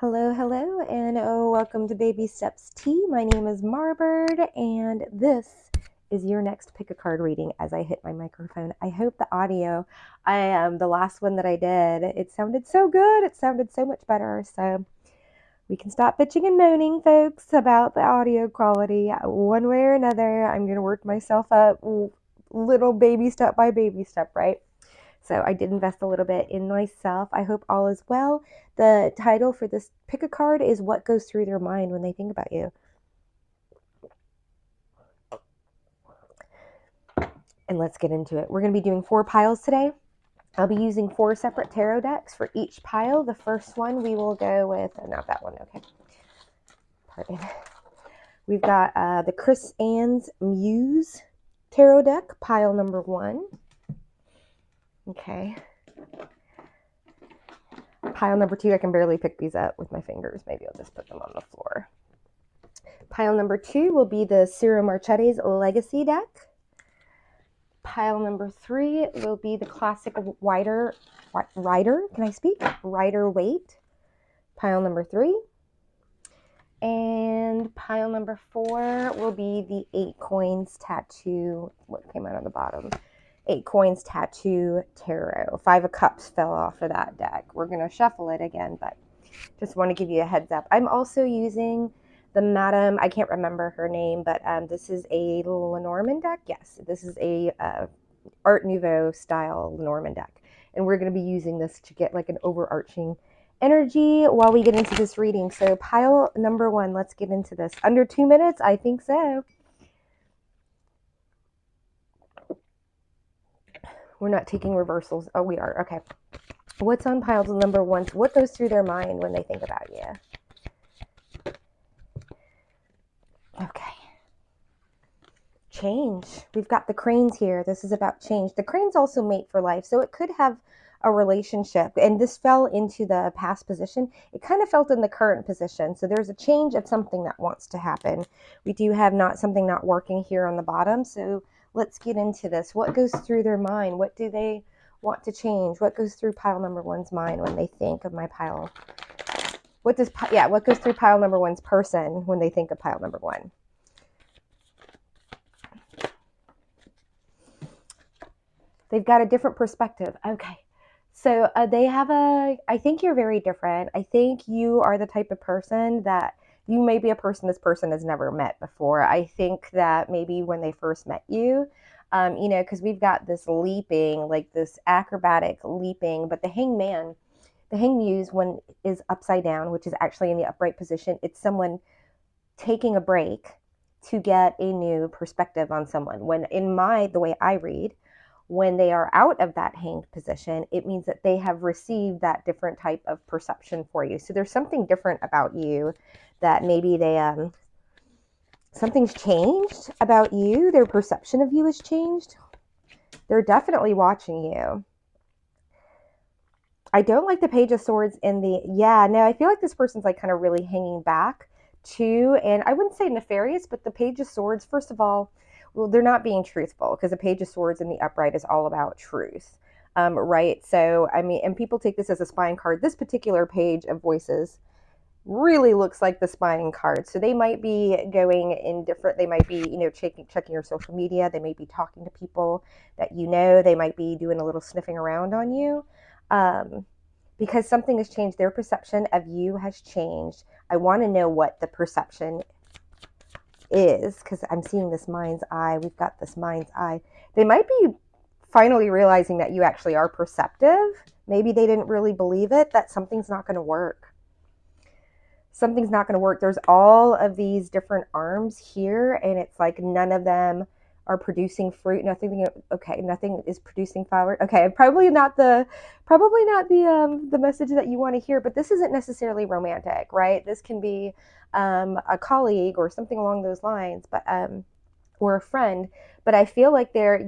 Hello, hello, and welcome to Baby Steps Tea. My name is Marbird, and this is your next pick a card reading as I hit my microphone. I hope the audio, the last one that I did, it sounded so good. It sounded so much better. So we can stop bitching and moaning, folks, about the audio quality. One way or another, I'm going to work myself up little baby step by baby step, right? So I did invest a little bit in myself. I hope all is well. The title for this pick a card is What Goes Through Their Mind When They Think About You. And let's get into it. We're going to be doing 4 piles today. I'll be using 4 separate tarot decks for each pile. The first one we will go with, not that one, okay. Pardon. We've got the Chris Ann's Muse tarot deck, pile number 1. Okay. Pile number 2, I can barely pick these up with my fingers. Maybe I'll just put them on the floor. Pile number 2 will be the Ciro Marchetti's Legacy deck. Pile number 3 will be the classic Rider, can I speak? Rider Waite. Pile number 3. And pile number 4 will be the 8 Coins Tattoo, what came out on the bottom? 8 Coins Tattoo Tarot. 5 of Cups fell off of that deck. We're going to shuffle it again, but just want to give you a heads up. I'm also using the Madame, I can't remember her name, but this is a Lenormand deck. Yes, this is a Art Nouveau style Lenormand deck. And we're going to be using this to get like an overarching energy while we get into this reading. So pile number 1, let's get into this. Under 2 minutes? I think so. We're not taking reversals. Oh, we are. Okay. What's on pile number 1? What goes through their mind when they think about you? Okay. Change. We've got the cranes here. This is about change. The cranes also mate for life, so it could have a relationship. And this fell into the past position. It kind of felt in the current position. So there's a change of something that wants to happen. We do have something not working here on the bottom. So let's get into this. What goes through their mind? What do they want to change? What goes through pile number 1's mind when they think of my pile? What goes through pile number 1's person when they think of pile number 1? They've got a different perspective. Okay. So I think you're very different. I think you are the type of person that you may be a person this person has never met before. I think that maybe when they first met you, because we've got this leaping, like this acrobatic leaping, but the hangman, the hang muse, when is upside down, which is actually in the upright position, it's someone taking a break to get a new perspective on someone. When the way I read, when they are out of that hanged position, it means that they have received that different type of perception for you. So there's something different about you that maybe something's changed about you. Their perception of you has changed. They're definitely watching you. I don't like the Page of Swords I feel like this person's like kind of really hanging back too. And I wouldn't say nefarious, but the Page of Swords, first of all, well, they're not being truthful because the Page of Swords in the upright is all about truth, right? So, and people take this as a spying card. This particular Page of Voices really looks like the spying card. So they might be going in different, they might be, checking your social media. They may be talking to people that they might be doing a little sniffing around on you because something has changed. Their perception of you has changed. I want to know what the perception is because I'm seeing this mind's eye. We've got this mind's eye. They might be finally realizing that you actually are perceptive. Maybe they didn't really believe it, that something's not going to work. Something's not going to work. There's all of these different arms here, and it's like none of them are producing fruit. Nothing is producing flower. Okay, probably not the message that you want to hear, but this isn't necessarily romantic, right? This can be a colleague or something along those lines, but or a friend. But I feel like they're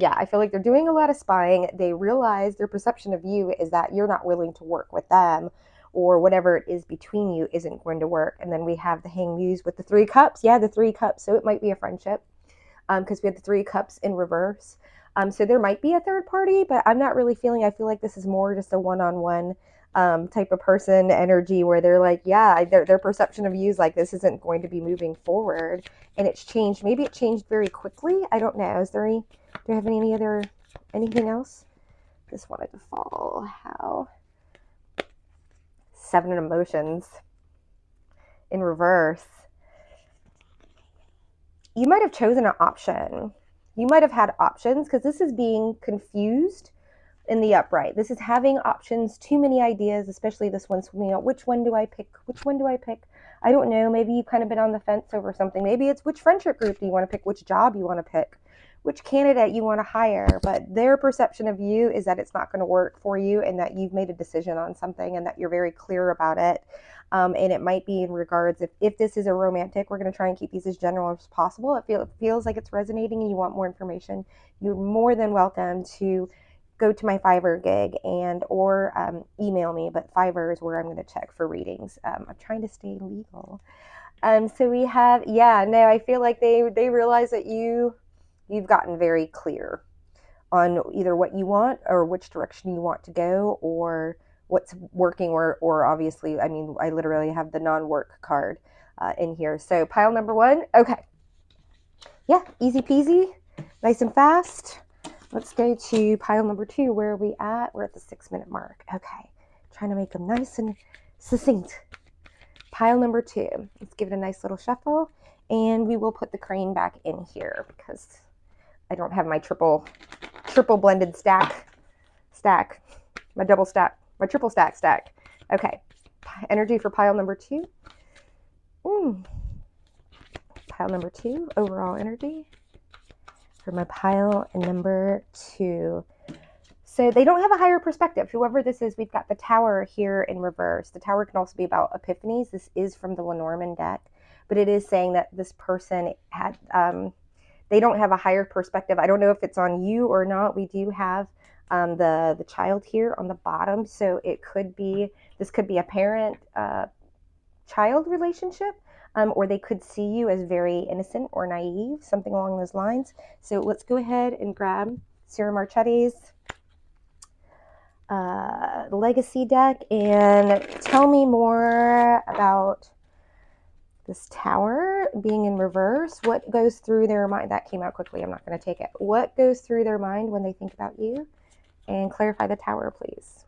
doing a lot of spying. They realize their perception of you is that you're not willing to work with them, or whatever it is between you isn't going to work. And then we have the Hanged Muse with the 3 cups. Yeah, the 3 cups. So it might be a friendship because we have the 3 cups in reverse. So there might be a third party, but I'm not really feeling, I feel like this is more just a one-on-one type of person energy where they're like, yeah, their perception of you is like, this isn't going to be moving forward. And it's changed. Maybe it changed very quickly. I don't know. Is there any, do you have anything else? Just wanted to fall. How? 7 of emotions in reverse. You might have chosen an option. You might have had options because this is being confused in the upright. This is having options, too many ideas, especially this one swimming out. Which one do I pick? Which one do I pick? I don't know. Maybe you've kind of been on the fence over something. Maybe it's which friendship group do you want to pick? Which job you want to pick? Which candidate you want to hire? But their perception of you is that it's not going to work for you and that you've made a decision on something and that you're very clear about it. And it might be in regards, if this is a romantic, we're going to try and keep these as general as possible. It feels like it's resonating and you want more information, you're more than welcome to go to my Fiverr gig or email me, but Fiverr is where I'm going to check for readings. I'm trying to stay legal. So we have, I feel like they realize that you've gotten very clear on either what you want or which direction you want to go or what's working or obviously, I mean, I literally have the non-work card in here. So pile number 1, okay. Yeah, easy peasy, nice and fast. Let's go to pile number 2. Where are we at? We're at the 6-minute mark. Okay, trying to make them nice and succinct. Pile number 2. Let's give it a nice little shuffle, and we will put the crane back in here because I don't have my triple blended stack, my double stack, my triple stack. Okay, energy for pile number 2. Pile number 2, overall energy for my pile number 2. So they don't have a higher perspective. Whoever this is, we've got the Tower here in reverse. The Tower can also be about epiphanies. This is from the Lenormand deck, but it is saying that this person had, they don't have a higher perspective. I don't know if it's on you or not. We do have the child here on the bottom. So this could be a parent child relationship, or they could see you as very innocent or naive, something along those lines. So let's go ahead and grab Sarah Marchetti's legacy deck and tell me more about this Tower being in reverse. What goes through their mind? That came out quickly. I'm not going to take it. What goes through their mind when they think about you? And clarify the Tower, please.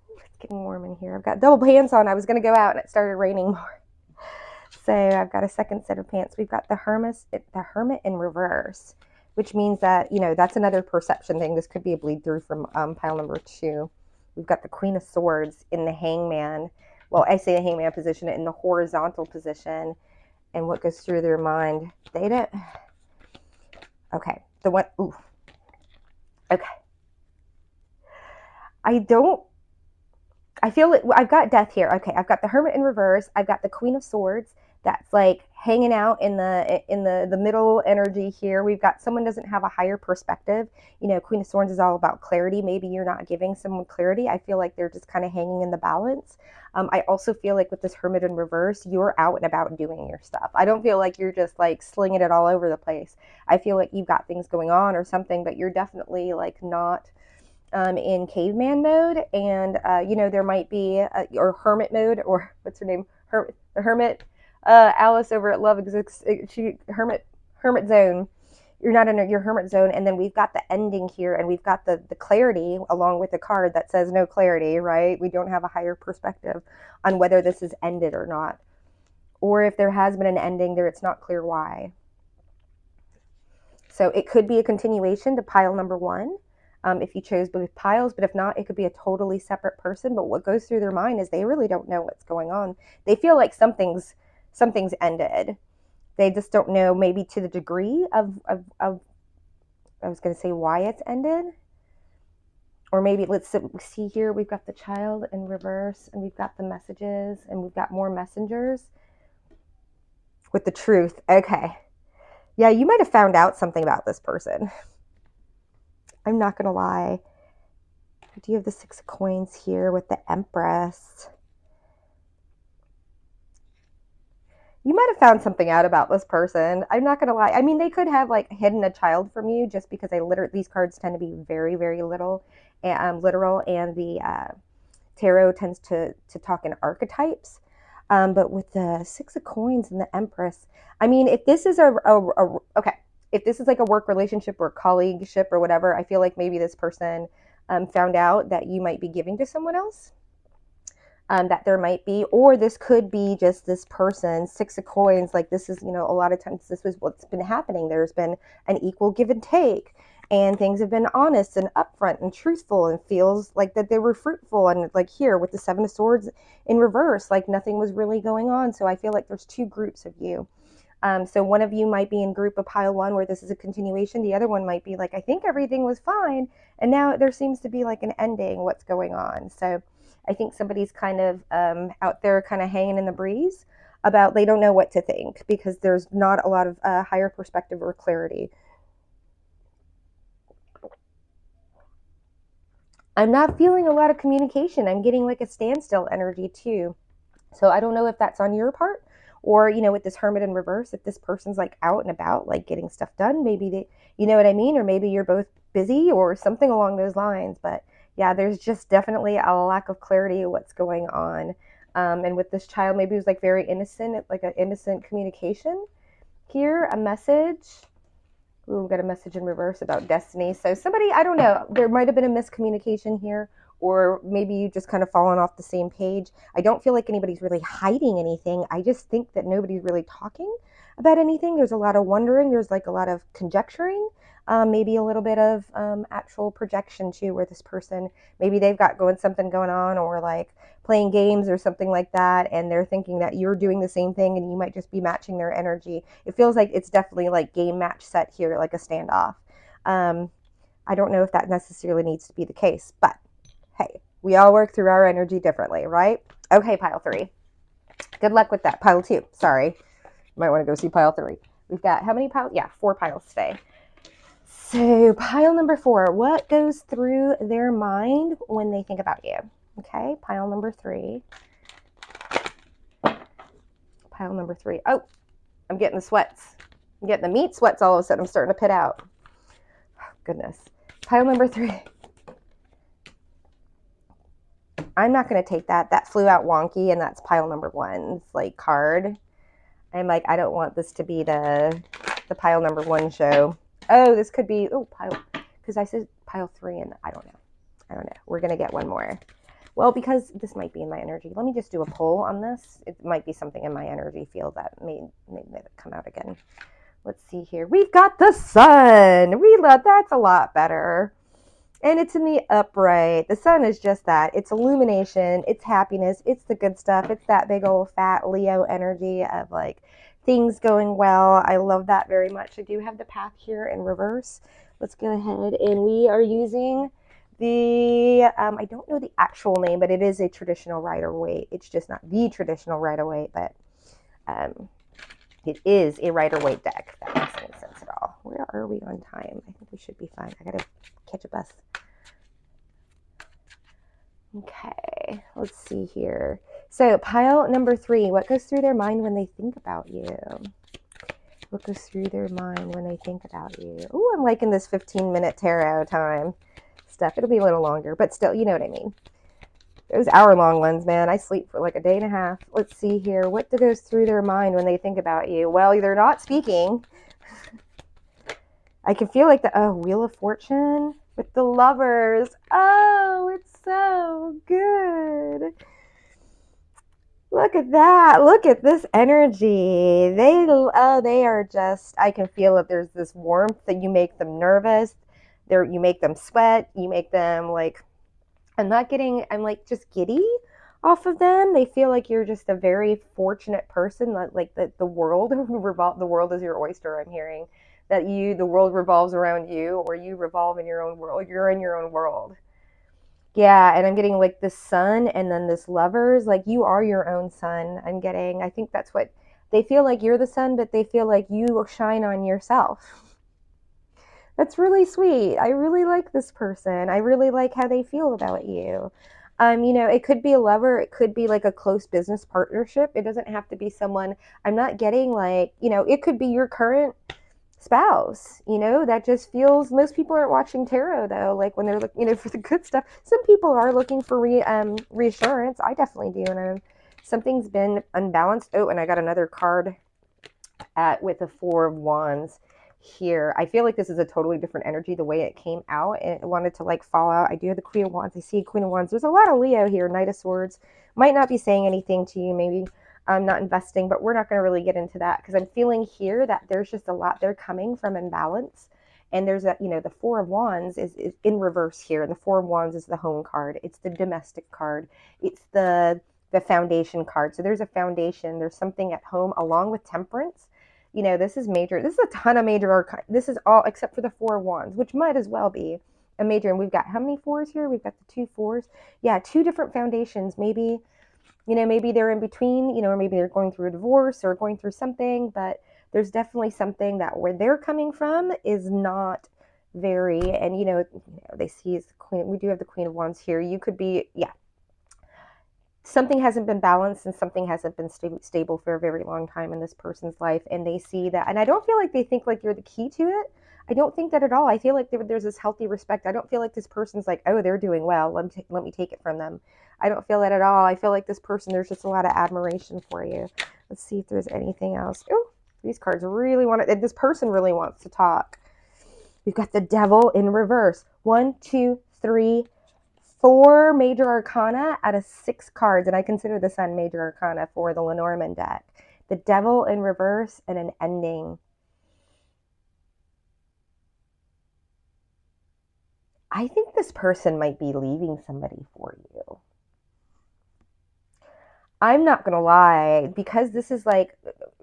It's getting warm in here. I've got double pants on. I was going to go out and it started raining more. So I've got a second set of pants. We've got the Hermit in reverse, which means that, that's another perception thing. This could be a bleed through from pile number 2. We've got the Queen of Swords in the Hangman. Well, I say the Hangman position in the horizontal position. And what goes through their mind? They don't. Okay. The one. Ooh. Okay. I feel it. I've got death here. Okay. I've got the Hermit in reverse. I've got the Queen of Swords. That's like hanging out in the middle energy here. We've got someone doesn't have a higher perspective. Queen of Swords is all about clarity. Maybe you're not giving someone clarity. I feel like they're just kind of hanging in the balance. I also feel like with this Hermit in reverse, you're out and about doing your stuff. I don't feel like you're just like slinging it all over the place. I feel like you've got things going on or something, but you're definitely like not in caveman mode. And, there might be, or hermit mode, or what's her name? The Hermit. Alice over at Love Exists, Hermit Zone. You're not in your Hermit Zone. And then we've got the ending here, and we've got the clarity along with the card that says no clarity, right? We don't have a higher perspective on whether this is ended or not. Or if there has been an ending there, it's not clear why. So it could be a continuation to pile number 1. If you chose both piles, but if not, it could be a totally separate person. But what goes through their mind is they really don't know what's going on. They feel like something's ended. They just don't know maybe to the degree of I was going to say why it's ended. Or maybe let's see here. We've got the Child in reverse, and we've got the messages, and we've got more messengers with the Truth. Okay. Yeah, you might have found out something about this person. I'm not going to lie. Do you have the 6 of Coins here with the Empress? You might have found something out about this person. I'm not going to lie. I mean, they could have like hidden a child from you just because these cards tend to be very, very little. literal, and the tarot tends to talk in archetypes. But with the Six of Coins and the Empress, I mean, if this is okay, if this is like a work relationship or colleagueship or whatever, I feel like maybe this person found out that you might be giving to someone else. That there might be, or this could be just this person, Six of Coins, like this is, a lot of times this is what's been happening. There's been an equal give and take, and things have been honest and upfront and truthful, and feels like that they were fruitful. And like here with the Seven of Swords in reverse, like nothing was really going on. So I feel like there's two groups of you. So one of you might be in group of pile one where this is a continuation. The other one might be like, I think everything was fine, and now there seems to be like an ending. What's going on? So I think somebody's kind of out there kind of hanging in the breeze about they don't know what to think because there's not a lot of higher perspective or clarity. I'm not feeling a lot of communication. I'm getting like a standstill energy too. So I don't know if that's on your part or, with this Hermit in reverse, if this person's like out and about, like getting stuff done, maybe they, you know what I mean? Or maybe you're both busy or something along those lines. But yeah, there's just definitely a lack of clarity of what's going on. And with this child, maybe it was like very innocent, like an innocent communication here, a message. Ooh, we got a message in reverse about destiny. So somebody, I don't know, there might have been a miscommunication here, or maybe you just kind of fallen off the same page. I don't feel like anybody's really hiding anything. I just think that nobody's really talking about anything. There's a lot of wondering. There's like a lot of conjecturing, maybe a little bit of actual projection too, where this person, maybe they've got something going on, or like playing games or something like that, and they're thinking that you're doing the same thing and you might just be matching their energy. It feels like it's definitely like game match set here, like a standoff. I don't know if that necessarily needs to be the case, but hey, we all work through our energy differently, right? Okay, pile three. Good luck with that. Pile two, sorry. You might want to go see pile three. We've got how many piles? Yeah, 4 piles today. So pile number 4, what goes through their mind when they think about you? Okay, pile number 3. Pile number 3. Oh, I'm getting the sweats. I'm getting the meat sweats all of a sudden. I'm starting to pit out. Oh, goodness. Pile number 3. I'm not going to take that. That flew out wonky, and that's pile number 1's like card. I'm like, I don't want this to be the pile number 1 show. Oh, this could be, pile, because I said pile 3, and I don't know. We're going to get one more. Well, because this might be in my energy. Let me just do a poll on this. It might be something in my energy field that made it come out again. Let's see here. We've got the sun. That's a lot better. And it's in the upright. The sun is just that. It's illumination. It's happiness. It's the good stuff. It's that big old fat Leo energy of like things going well. I love that very much. I do have the path here in reverse. Let's go ahead, and we are using the, I don't know the actual name, but it is a traditional Rider-Waite. It's just not the traditional Rider-Waite, but it is a Rider-Waite deck, if that makes any sense at all. Where are we on time? I think we should be fine. I gotta catch a bus. Okay, let's see here. So pile number 3, what goes through their mind when they think about you? What goes through their mind when they think about you? Ooh, I'm liking this 15-minute tarot time stuff. It'll be a little longer, but still, you know what I mean. Those hour-long ones, man, I sleep for like a day and a half. Let's see here. What goes through their mind when they think about you? Well, they're not speaking. I can feel like Wheel of Fortune with the Lovers. Oh, it's so good. Look at that. Look at this energy. They are just, I can feel that there's this warmth that you make them nervous. You make them sweat. You make them like, I'm like just giddy off of them. They feel like you're just a very fortunate person, like the world is your oyster. I'm hearing that the world revolves around you, or you revolve in your own world. You're in your own world. Yeah, and I'm getting like this sun and then this Lovers, like you are your own sun. I think that's what they feel like, you're the sun, but they feel like you shine on yourself. That's really sweet. I really like this person. I really like how they feel about you. It could be a lover. It could be like a close business partnership. It doesn't have to be someone. I'm not getting like, it could be your current spouse, that just feels, most people aren't watching tarot though, like when they're looking, for the good stuff. Some people are looking for reassurance. I definitely do. And something's been unbalanced. Oh, and I got another card with the Four of Wands here. I feel like this is a totally different energy the way it came out, and it wanted to like fall out. I do have the Queen of Wands. I see Queen of Wands. There's a lot of Leo here. Knight of Swords might not be saying anything to you. Maybe I'm not investing, but we're not going to really get into that because I'm feeling here that there's just a lot. They're coming from imbalance. And there's the Four of Wands is in reverse here. And the Four of Wands is the home card. It's the domestic card. It's the foundation card. So there's a foundation. There's something at home along with Temperance. This is major. This is a ton of major arcana. This is all except for the Four of Wands, which might as well be a major. And we've got how many fours here? We've got the 2 4s. Yeah, 2 different foundations. Maybe, maybe they're in between, or maybe they're going through a divorce or going through something, but there's definitely something that where they're coming from is not very, and they see as Queen. We do have the Queen of Wands here. You could be, yeah, something hasn't been balanced and something hasn't been stable for a very long time in this person's life, and they see that, and I don't feel like they think like you're the key to it. I don't think that at all. I feel like there's this healthy respect. I don't feel like this person's like, oh, they're doing well, let me take it from them. I don't feel that at all. I feel like this person, there's just a lot of admiration for you. Let's see if there's anything else. Oh, these cards really want it. This person really wants to talk. We've got the Devil in reverse. 1 2 3 4 major arcana out of 6 cards, and I consider the Sun major arcana for the Lenormand deck. The Devil in reverse and an ending. I think this person might be leaving somebody for you. I'm not going to lie, because this is like,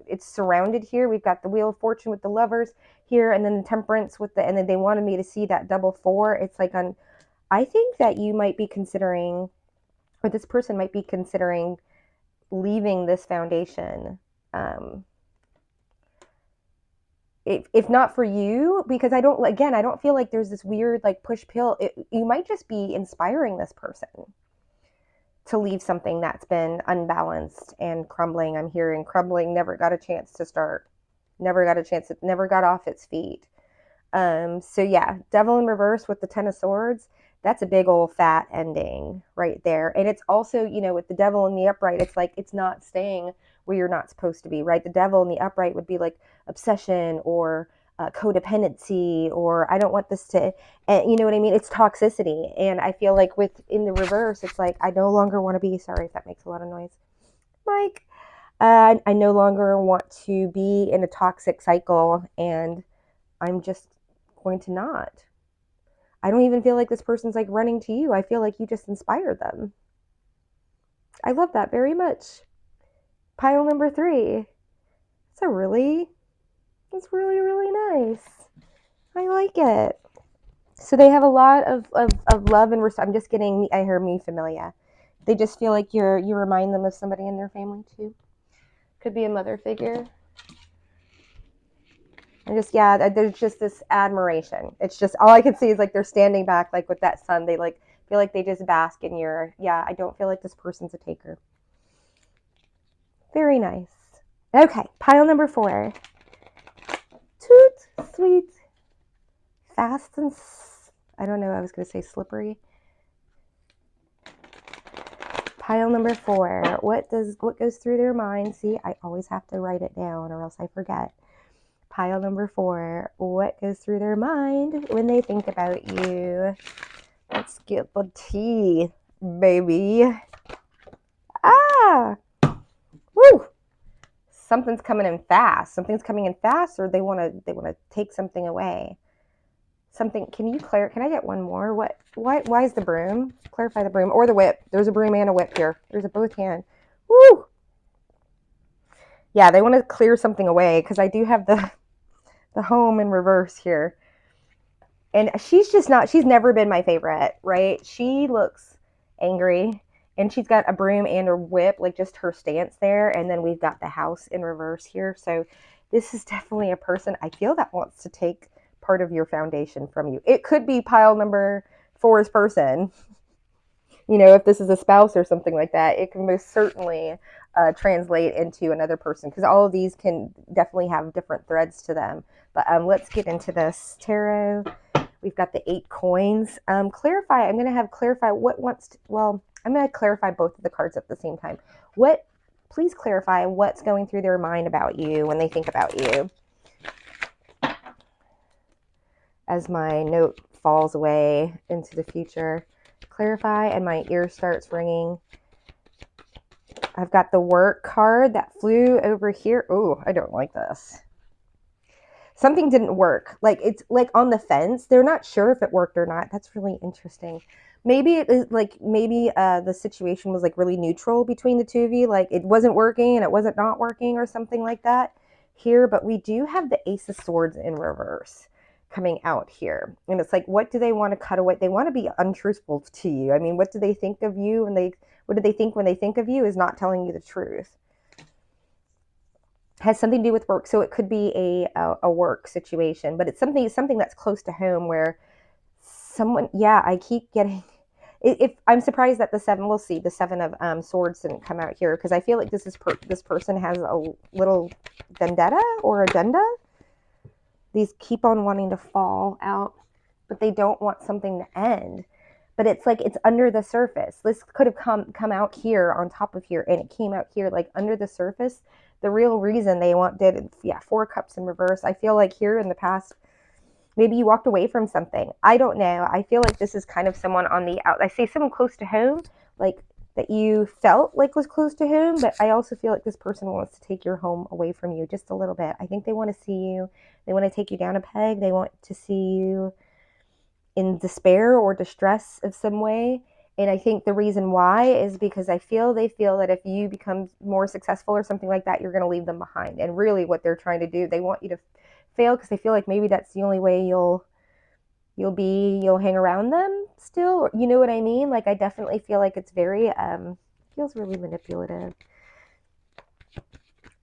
it's surrounded here. We've got the Wheel of Fortune with the Lovers here, and then the Temperance with and then they wanted me to see that double 4. It's like I think that you might be considering, or this person might be considering leaving this foundation. If not for you, because I don't feel like there's this weird like push pill. You might just be inspiring this person to leave something that's been unbalanced and crumbling. I'm hearing crumbling, never got a chance to start, never got off its feet. So yeah, Devil in reverse with the 10 of Swords, that's a big old fat ending right there. And it's also, with the Devil in the upright, it's like it's not staying where you're not supposed to be, right? The Devil in the upright would be like obsession or codependency, or I don't want this to, you know what I mean? It's toxicity. And I feel like in the reverse, it's like, I no longer want to be, sorry if that makes a lot of noise, Mike. I no longer want to be in a toxic cycle, and I'm just going to not. I don't even feel like this person's like running to you. I feel like you just inspired them. I love that very much. Pile number 3. That's really, really nice. I like it. So they have a lot of love and respect. I'm just getting, I hear me familia. They just feel like you remind them of somebody in their family too. Could be a mother figure. And just, yeah, there's just this admiration. It's just, all I can see is like they're standing back, like with that sun. They like feel like they just bask in your, yeah, I don't feel like this person's a taker. Very nice. Okay, pile number 4. Toot, sweet, fast and, I don't know, I was going to say slippery. Pile number 4. What goes through their mind? See, I always have to write it down or else I forget. Pile number 4. What goes through their mind when they think about you? Let's get the tea, baby. Ah! Woo! Something's coming in fast. Something's coming in fast, or they want to take something away. Something. Can I get one more? Why is the broom? Clarify the broom or the whip. There's a broom and a whip here. There's a both hand. Woo! Yeah, they want to clear something away, because I do have the home in reverse here. And she's never been my favorite, right? She looks angry, and she's got a broom and a whip, like just her stance there. And then we've got the house in reverse here. So this is definitely a person I feel that wants to take part of your foundation from you. It could be pile number 4's person. If this is a spouse or something like that, it can most certainly translate into another person, because all of these can definitely have different threads to them. But let's get into this tarot. We've got the 8 coins. Clarify. I'm going to have clarify what wants to, well, I'm going to clarify both of the cards at the same time. Please clarify what's going through their mind about you when they think about you. As my note falls away into the future, clarify, and my ear starts ringing. I've got the work card that flew over here. Oh, I don't like this. Something didn't work. Like, it's like on the fence. They're not sure if it worked or not. That's really interesting. Maybe it is like, maybe the situation was like really neutral between the two of you. Like, it wasn't working and it wasn't not working or something like that here. But we do have the Ace of Swords in reverse coming out here. And it's like, what do they want to cut away? They want to be untruthful to you. I mean, what do they think of you? And what do they think when they think of you is not telling you the truth. Has something to do with work. So it could be a work situation, but it's something that's close to home where someone, yeah, I keep getting, if I'm surprised that the 7, we'll see, the 7 of Swords didn't come out here, because I feel like this person has a little vendetta or agenda. These keep on wanting to fall out, but they don't want something to end. But it's like, it's under the surface. This could have come out here on top of here, and it came out here, like under the surface. The real reason they did 4 cups in reverse. I feel like here in the past, maybe you walked away from something. I don't know. I feel like this is kind of someone on the out. I say someone close to home, like that you felt like was close to home, but I also feel like this person wants to take your home away from you just a little bit. I think they want to see you. They want to take you down a peg. They want to see you in despair or distress of some way. And I think the reason why is because they feel that if you become more successful or something like that, you're going to leave them behind. And really what they're trying to do, they want you to fail because they feel like maybe that's the only way you'll hang around them still. You know what I mean? Like, I definitely feel like it's very, feels really manipulative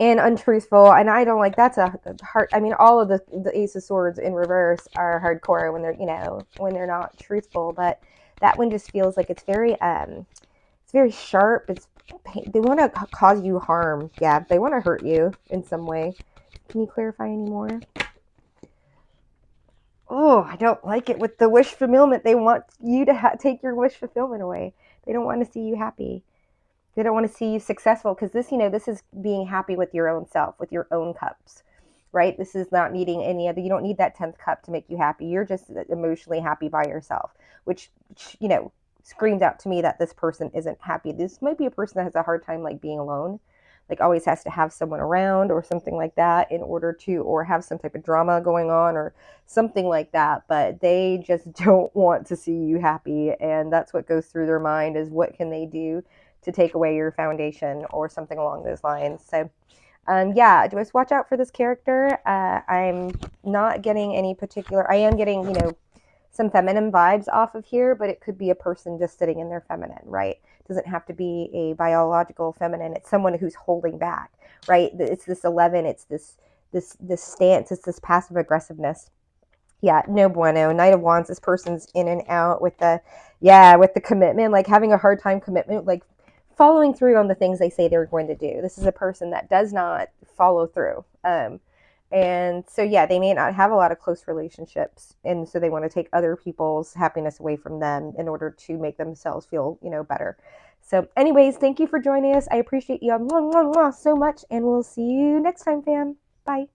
and untruthful. And I don't like, that's a hard, I mean, all of the Ace of Swords in reverse are hardcore when they're, when they're not truthful, but that one just feels like it's very sharp. They want to cause you harm. Yeah, they want to hurt you in some way. Can you clarify any more? Oh, I don't like it with the wish fulfillment. They want you to take your wish fulfillment away. They don't want to see you happy. They don't want to see you successful, because this is being happy with your own self, with your own cups, right? This is not needing any other, you don't need that 10th cup to make you happy. You're just emotionally happy by yourself, which, screams out to me that this person isn't happy. This might be a person that has a hard time, like, being alone, like always has to have someone around or something like that in order to, or have some type of drama going on or something like that, but they just don't want to see you happy. And that's what goes through their mind, is what can they do to take away your foundation or something along those lines. So just watch out for this character. I'm not getting any particular, I am getting, some feminine vibes off of here, but it could be a person just sitting in their feminine, right? It doesn't have to be a biological feminine. It's someone who's holding back, right? It's this 11, it's this stance, it's this passive aggressiveness. Yeah, no bueno. Knight of Wands, this person's in and out with the commitment, like having a hard time commitment, like following through on the things they say they're going to do. This is a person that does not follow through. And so, they may not have a lot of close relationships. And so they want to take other people's happiness away from them in order to make themselves feel, better. So anyways, thank you for joining us. I appreciate you so much. And we'll see you next time, fam. Bye.